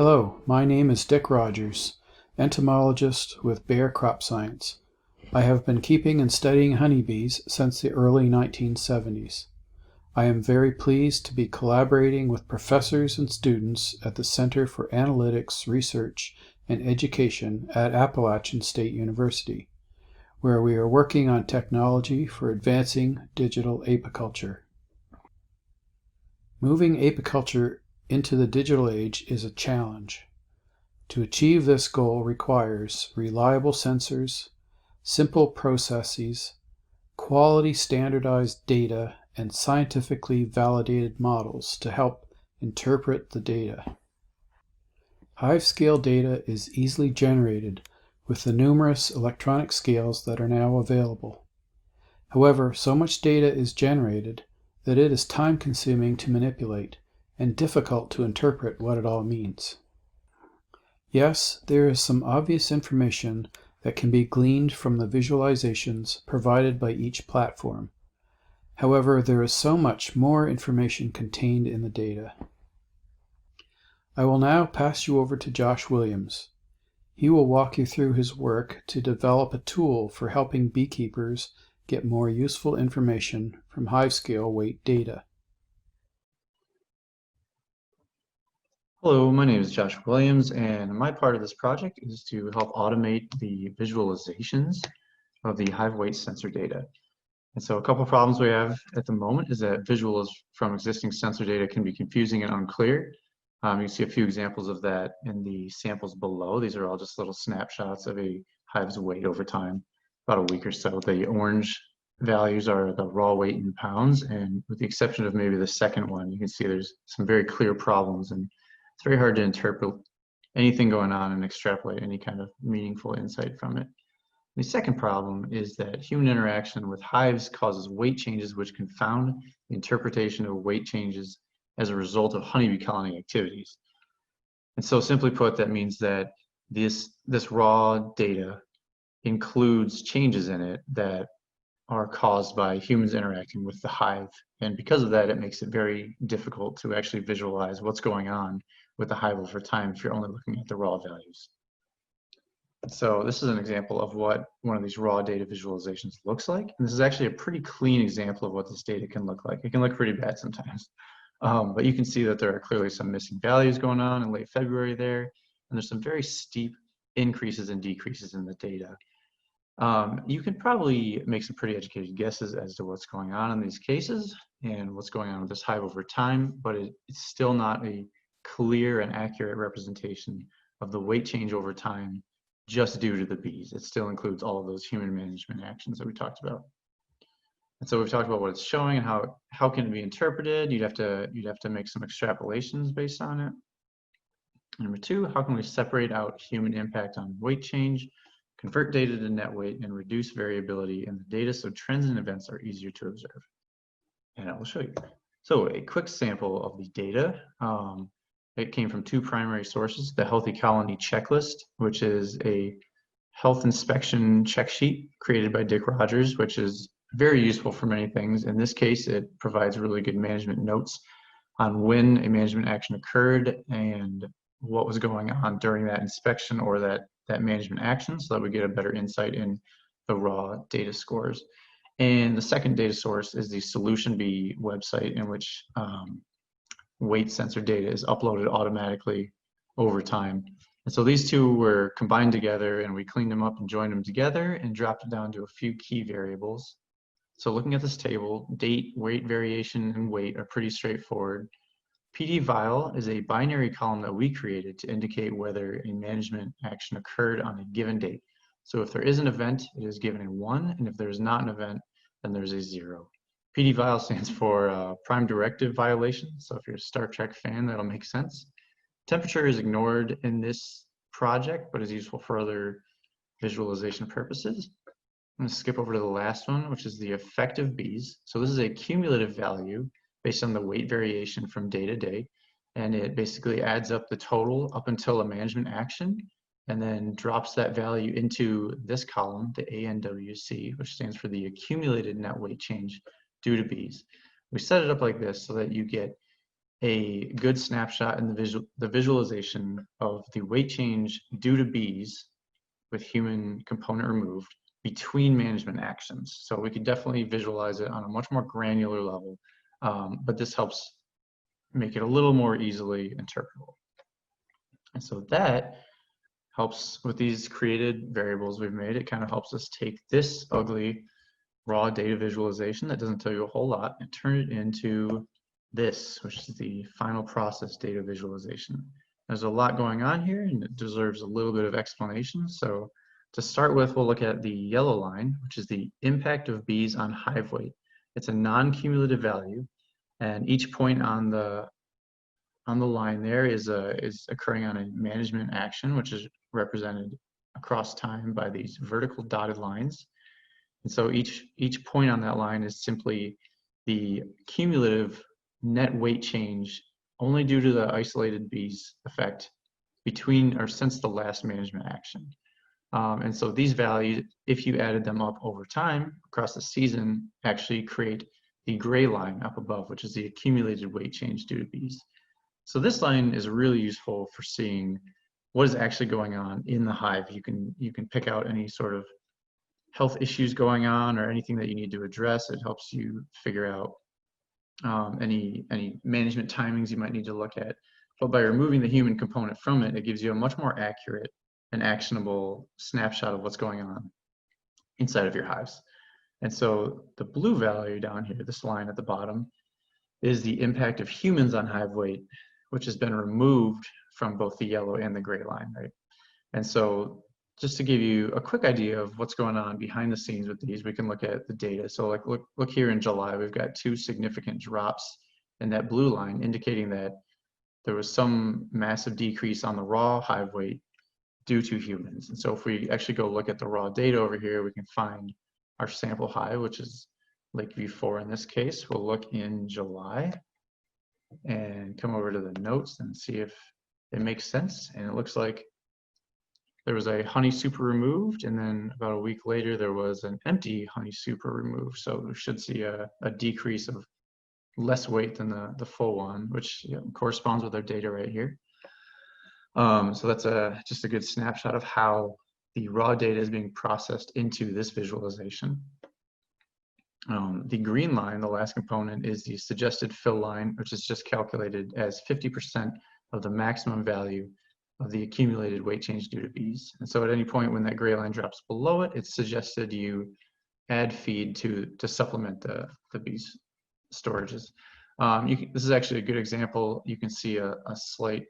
Hello, my name is Dick Rogers, entomologist with Bayer Crop Science. I have been keeping and studying honeybees since the early 1970s. I am very pleased to be collaborating with professors and students at the Center for Analytics, Research, and Education at Appalachian State University, where we are working on technology for advancing digital apiculture. Moving apiculture into the digital age is a challenge. To achieve this goal requires reliable sensors, simple processes, quality standardized data, and scientifically validated models to help interpret the data. Hive scale data is easily generated with the numerous electronic scales that are now available. However, so much data is generated that it is time-consuming to manipulate and difficult to interpret what it all means. Yes, there is some obvious information that can be gleaned from the visualizations provided by each platform. However, there is so much more information contained in the data. I will now pass you over to Josh Williams. He will walk you through his work to develop a tool for helping beekeepers get more useful information from hive scale weight data. Hello, my name is Josh Williams, and my part of this project is to help automate the visualizations of the hive weight sensor data. And so a couple problems we have at the moment is that visuals from existing sensor data can be confusing and unclear. You can see a few examples of that in the samples below. These are all just little snapshots of a hive's weight over time, about a week or so. The orange values are the raw weight in pounds, and with the exception of maybe the second one, you can see there's some very clear problems, and it's very hard to interpret anything going on and extrapolate any kind of meaningful insight from it. The second problem is that human interaction with hives causes weight changes which confound the interpretation of weight changes as a result of honeybee colony activities. And so simply put, that means that this raw data includes changes in it that are caused by humans interacting with the hive. And because of that, it makes it very difficult to actually visualize what's going on with the hive over time if you're only looking at the raw values. So this is an example of what one of these raw data visualizations looks like. And this is actually a pretty clean example of what this data can look like. It can look pretty bad sometimes. But you can see that there are clearly some missing values going on in late February there. And there's some very steep increases and decreases in the data. You can probably make some pretty educated guesses as to what's going on in these cases and what's going on with this hive over time, but it's still not a clear and accurate representation of the weight change over time just due to the bees. It still includes all of those human management actions that we talked about. And so we've talked about what it's showing and how can it be interpreted. You'd have to make some extrapolations based on it. Number two, how can we separate out human impact on weight change, convert data to net weight, and reduce variability in the data so trends and events are easier to observe? And I will show you. So a quick sample of the data. It came from two primary sources: the Healthy Colony Checklist, which is a health inspection check sheet created by Dick Rogers, which is very useful for many things. In this case, it provides really good management notes on when a management action occurred and what was going on during that inspection or that management action, so that we get a better insight in the raw data scores. And the second data source is the SolutionBee website, in which weight sensor data is uploaded automatically over time. And so these two were combined together, and we cleaned them up and joined them together and dropped it down to a few key variables. So looking at this table, date, weight variation, and weight are pretty straightforward. PD vial is a binary column that we created to indicate whether a management action occurred on a given date. So if there is an event, it is given a 1, and if there is not an event, then there's a 0. PD vial stands for prime directive violation, so if you're a Star Trek fan, that'll make sense. Temperature is ignored in this project, but is useful for other visualization purposes. I'm going to skip over to the last one, which is the effective bees. So this is a cumulative value based on the weight variation from day to day, and it basically adds up the total up until a management action, and then drops that value into this column, the ANWC, which stands for the accumulated net weight change due to bees. We set it up like this so that you get a good snapshot in the visualization of the weight change due to bees with human component removed between management actions. So we could definitely visualize it on a much more granular level, but this helps make it a little more easily interpretable. And so that helps with these created variables we've made. It kind of helps us take this ugly raw data visualization that doesn't tell you a whole lot and turn it into this, which is the final process data visualization. There's a lot going on here and it deserves a little bit of explanation. So to start with, we'll look at the yellow line, which is the impact of bees on hive weight. It's a non-cumulative value, and each point on the line there is occurring on a management action, which is represented across time by these vertical dotted lines. And so each point on that line is simply the cumulative net weight change only due to the isolated bees effect between or since the last management action. And so these values, if you added them up over time across the season, actually create the gray line up above, which is the accumulated weight change due to bees. So this line is really useful for seeing what is actually going on in the hive. You can pick out any sort of health issues going on or anything that you need to address. It helps you figure out any management timings you might need to look at. But by removing the human component from it, it gives you a much more accurate and actionable snapshot of what's going on inside of your hives. And so the blue value down here, this line at the bottom, is the impact of humans on hive weight, which has been removed from both the yellow and the gray line, right? And so just to give you a quick idea of what's going on behind the scenes with these, we can look at the data. So like look here in July, we've got 2 significant drops in that blue line, indicating that there was some massive decrease on the raw hive weight due to humans. And so if we actually go look at the raw data over here, we can find our sample hive, which is Lakeview 4 in this case. We'll look in July and come over to the notes and see if it makes sense. And it looks like there was a honey super removed, and then about a week later there was an empty honey super removed. So we should see a decrease of less weight than the full one, which corresponds with our data right here. So that's just a good snapshot of how the raw data is being processed into this visualization. The green line, the last component, is the suggested fill line, which is just calculated as 50% of the maximum value of the accumulated weight change due to bees. And so at any point when that gray line drops below it, it's suggested you add feed to supplement the bees' storages. This is actually a good example. You can see a slight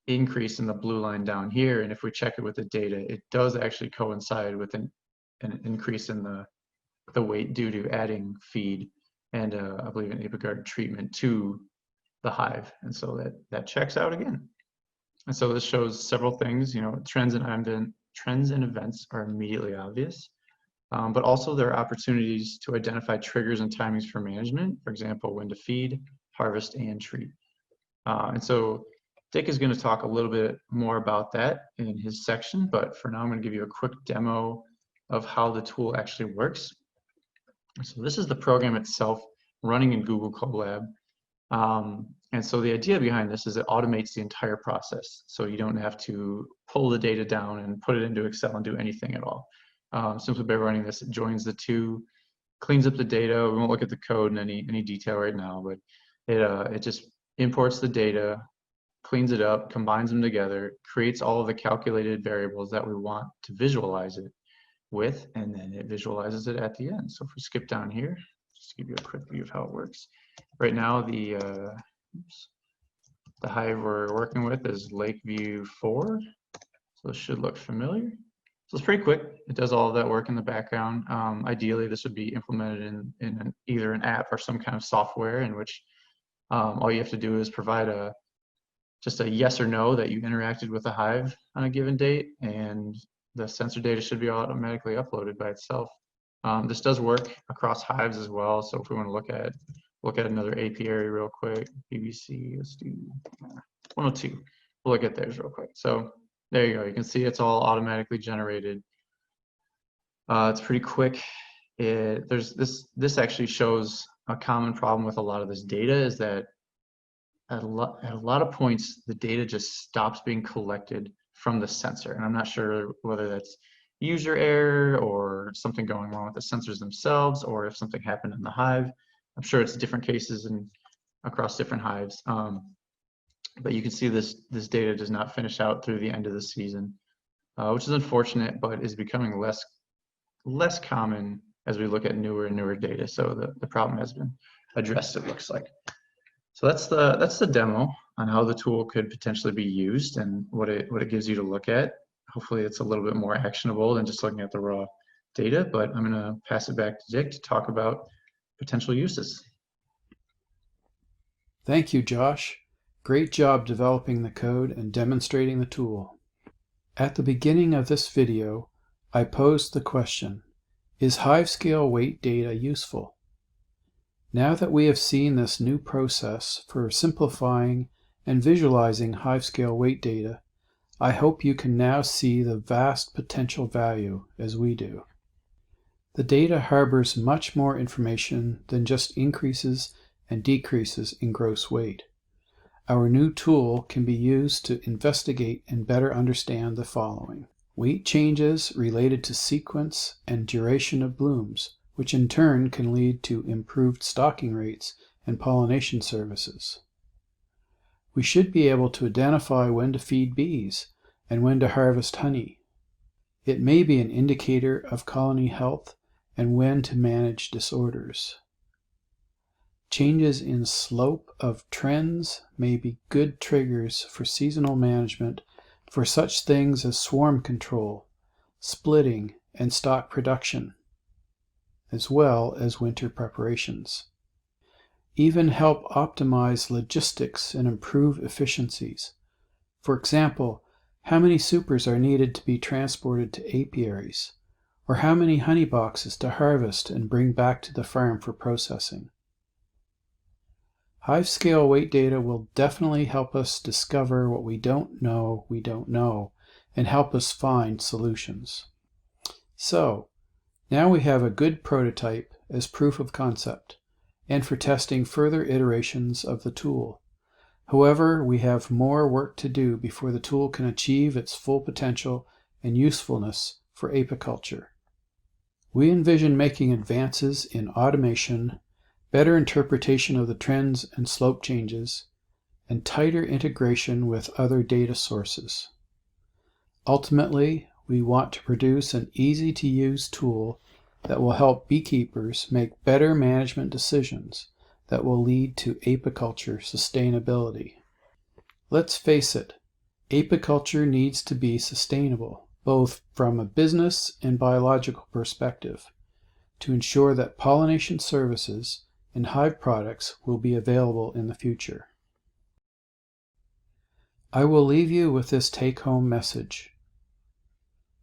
increase in the blue line down here, and if we check it with the data, it does actually coincide with an increase in the weight due to adding feed and I believe an Apogard treatment to the hive. And so that checks out again. And so this shows several things. Trends and events are immediately obvious, but also there are opportunities to identify triggers and timings for management. For example, when to feed, harvest, and treat. And so Dick is going to talk a little bit more about that in his section, but for now I'm going to give you a quick demo of how the tool actually works. So this is the program itself running in Google Colab. And so the idea behind this is it automates the entire process. So you don't have to pull the data down and put it into Excel and do anything at all. Simply by running this, it joins the two, cleans up the data. We won't look at the code in any detail right now, but it just imports the data, cleans it up, combines them together, creates all of the calculated variables that we want to visualize it with, and then it visualizes it at the end. So if we skip down here, just to give you a quick view of how it works. Right now, the hive we're working with is Lakeview 4, so this should look familiar. So it's pretty quick. It does all of that work in the background. Ideally, this would be implemented in either an app or some kind of software in which all you have to do is provide just a yes or no that you interacted with the hive on a given date, and the sensor data should be automatically uploaded by itself. This does work across hives as well. So if we want to look at another apiary real quick, BBC, let's do 102. We'll look at theirs real quick. So there you go. You can see it's all automatically generated. It's pretty quick. This actually shows a common problem with a lot of this data is that at a lot of points, the data just stops being collected from the sensor. And I'm not sure whether that's user error or something going wrong with the sensors themselves, or if something happened in the hive. I'm sure it's different cases and across different hives. But you can see this data does not finish out through the end of the season, which is unfortunate, but is becoming less common as we look at newer and newer data. So the problem has been addressed, it looks like. So that's the demo on how the tool could potentially be used and what it gives you to look at. Hopefully it's a little bit more actionable than just looking at the raw data, but I'm gonna pass it back to Dick to talk about potential uses. Thank you, Josh. Great job developing the code and demonstrating the tool. At the beginning of this video, I posed the question, is hive scale weight data useful? Now that we have seen this new process for simplifying and visualizing hive scale weight data, I hope you can now see the vast potential value as we do. The data harbors much more information than just increases and decreases in gross weight. Our new tool can be used to investigate and better understand the following. Weight changes related to sequence and duration of blooms, which in turn can lead to improved stocking rates and pollination services. We should be able to identify when to feed bees and when to harvest honey. It may be an indicator of colony health and when to manage disorders. Changes in slope of trends may be good triggers for seasonal management for such things as swarm control, splitting, and stock production, as well as winter preparations. Even help optimize logistics and improve efficiencies. For example, how many supers are needed to be transported to apiaries, or how many honey boxes to harvest and bring back to the farm for processing. Hive scale weight data will definitely help us discover what we don't know, and help us find solutions. So, now we have a good prototype as proof of concept, and for testing further iterations of the tool. However, we have more work to do before the tool can achieve its full potential and usefulness for apiculture. We envision making advances in automation, better interpretation of the trends and slope changes, and tighter integration with other data sources. Ultimately, we want to produce an easy-to-use tool that will help beekeepers make better management decisions that will lead to apiculture sustainability. Let's face it, apiculture needs to be sustainable, both from a business and biological perspective, to ensure that pollination services and hive products will be available in the future. I will leave you with this take-home message.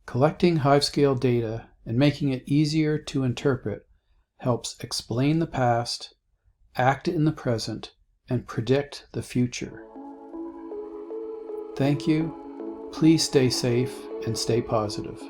Collecting hive-scale data and making it easier to interpret helps explain the past, act in the present, and predict the future. Thank you. Please stay safe and stay positive.